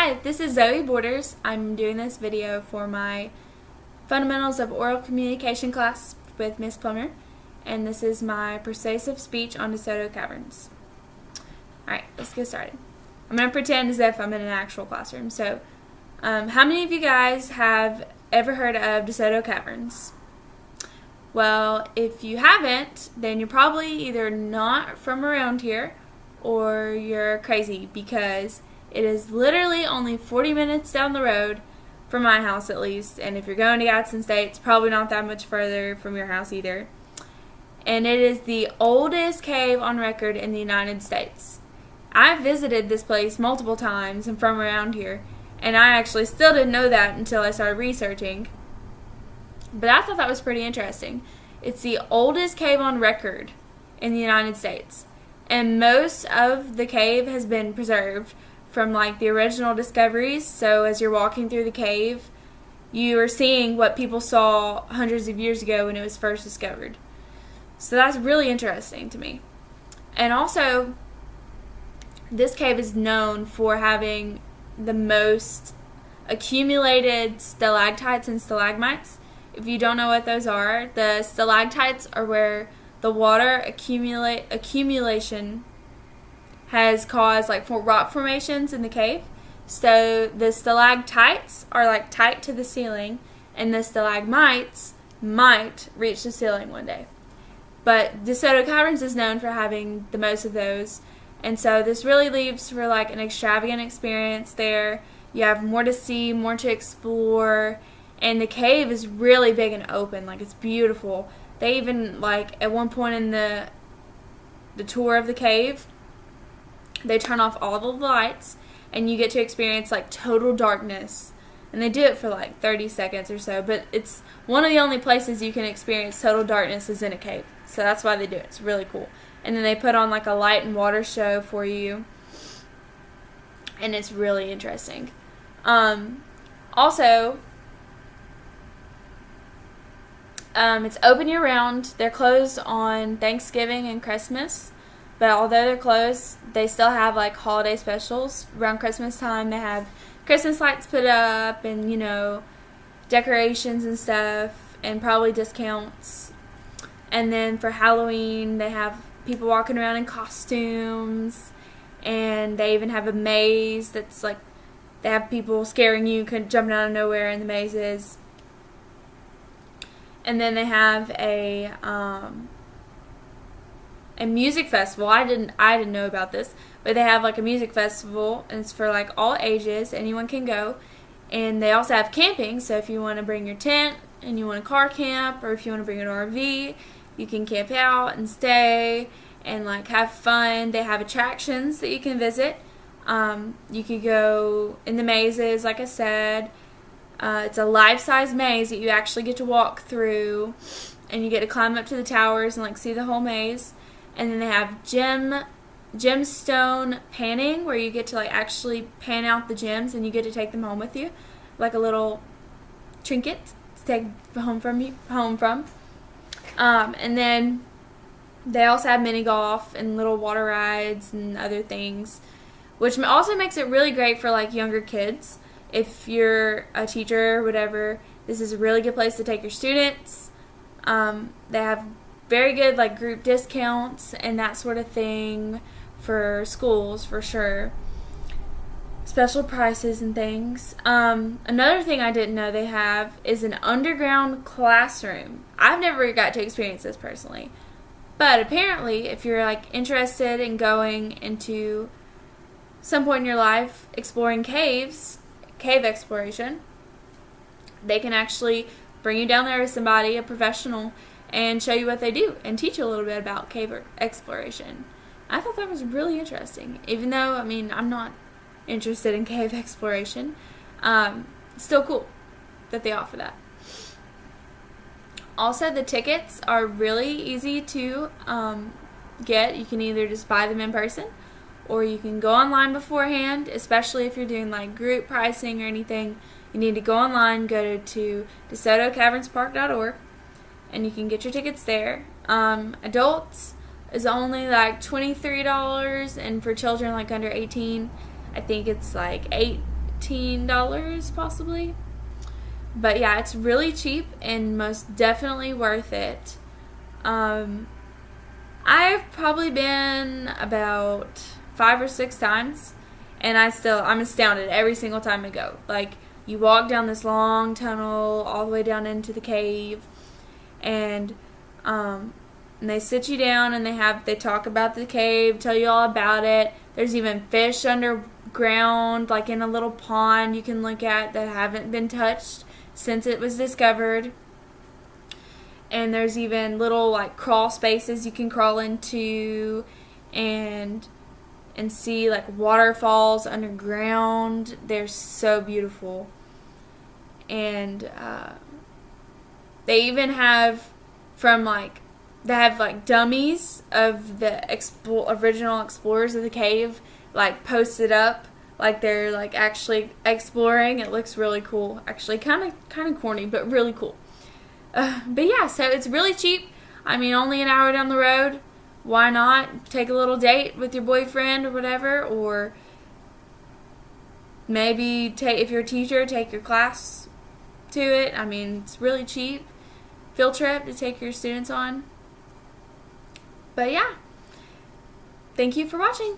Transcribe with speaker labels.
Speaker 1: Hi, this is Zoe Borders. I'm doing this video for my Fundamentals of Oral Communication class with Miss Plummer, and this is my persuasive speech on DeSoto Caverns. Alright, let's get started. I'm going to pretend as if I'm in an actual classroom. So, how many of you guys have ever heard of DeSoto Caverns? Well, if you haven't, then you're probably either not from around here or you're crazy, because it is literally only 40 minutes down the road from my house at least, and if you're going to Gadsden State, it's probably not that much further from your house either. And it is the oldest cave on record in the United States. I've visited this place multiple times and from around here, and I actually still didn't know that until I started researching. But I thought that was pretty interesting. It's the oldest cave on record in the United States, and most of the cave has been preserved from like the original discoveries. So as you're walking through the cave, you are seeing what people saw hundreds of years ago when it was first discovered. So that's really interesting to me. And also, this cave is known for having the most accumulated stalactites and stalagmites. If you don't know what those are, the stalactites are where the water accumulation has caused like rock formations in the cave. So the stalactites are like tight to the ceiling, and the stalagmites might reach the ceiling one day. But DeSoto Caverns is known for having the most of those, and so this really leaves for like an extravagant experience there. You have more to see, more to explore, and the cave is really big and open. Like, it's beautiful. They even, like, at one point in the tour of the cave, they turn off all the lights, and you get to experience like total darkness. And they do it for like 30 seconds or so, but it's one of the only places you can experience total darkness is in a cave. So that's why they do it. It's really cool. And then they put on like a light and water show for you, and it's really interesting. Also, it's open year round. They're closed on Thanksgiving and Christmas. But although they're closed, they still have like holiday specials. Around Christmas time, they have Christmas lights put up and, you know, decorations and stuff, and probably discounts. And then for Halloween, they have people walking around in costumes, and they even have a maze that's like, they have people scaring you, jumping out of nowhere in the mazes. And then they have a music festival. I didn't know about this, but they have like a music festival, and it's for like all ages. Anyone can go. And they also have camping, so if you want to bring your tent and you want a car camp, or if you want to bring an RV, you can camp out and stay and like have fun. They have attractions that you can visit. You could go in the mazes, like I said. It's a life-size maze that you actually get to walk through, and you get to climb up to the towers and like see the whole maze. And then they have gemstone panning, where you get to like actually pan out the gems, and you get to take them home with you, like a little trinket to take home from. And then they also have mini golf and little water rides and other things, which also makes it really great for like younger kids. If you're a teacher or whatever, this is a really good place to take your students. They have very good like group discounts and that sort of thing for schools, for sure. Special prices and things. Another thing I didn't know they have is an underground classroom. I've never got to experience this personally, but apparently if you're like interested in going into some point in your life exploring caves, cave exploration, they can actually bring you down there with somebody, a professional, and show you what they do and teach you a little bit about cave exploration. I thought that was really interesting. Even though, I mean, I'm not interested in cave exploration, still cool that they offer that. Also, the tickets are really easy to get. You can either just buy them in person, or you can go online beforehand, especially if you're doing like group pricing or anything. You need to go online, go to DeSotoCavernsPark.org, and you can get your tickets there. Adults is only like $23, and for children like under 18, I think it's like $8 $15 possibly. But yeah, it's really cheap and most definitely worth it. I've probably been about 5 or 6 times, and I'm astounded every single time I go. Like, you walk down this long tunnel all the way down into the cave, and they sit you down and they talk about the cave, tell you all about it. There's even fish underground, like in a little pond you can look at that haven't been touched since it was discovered. And there's even little like crawl spaces you can crawl into and see like waterfalls underground. They're so beautiful. And they even have dummies of the original explorers of the cave, like posted up like they're like actually exploring. It looks really cool. Actually, kind of corny, but really cool. But yeah, so it's really cheap. I mean, only an hour down the road. Why not take a little date with your boyfriend or whatever, or maybe if you're a teacher, take your class to it. I mean, it's really cheap. Field trip to take your students on. But yeah, thank you for watching.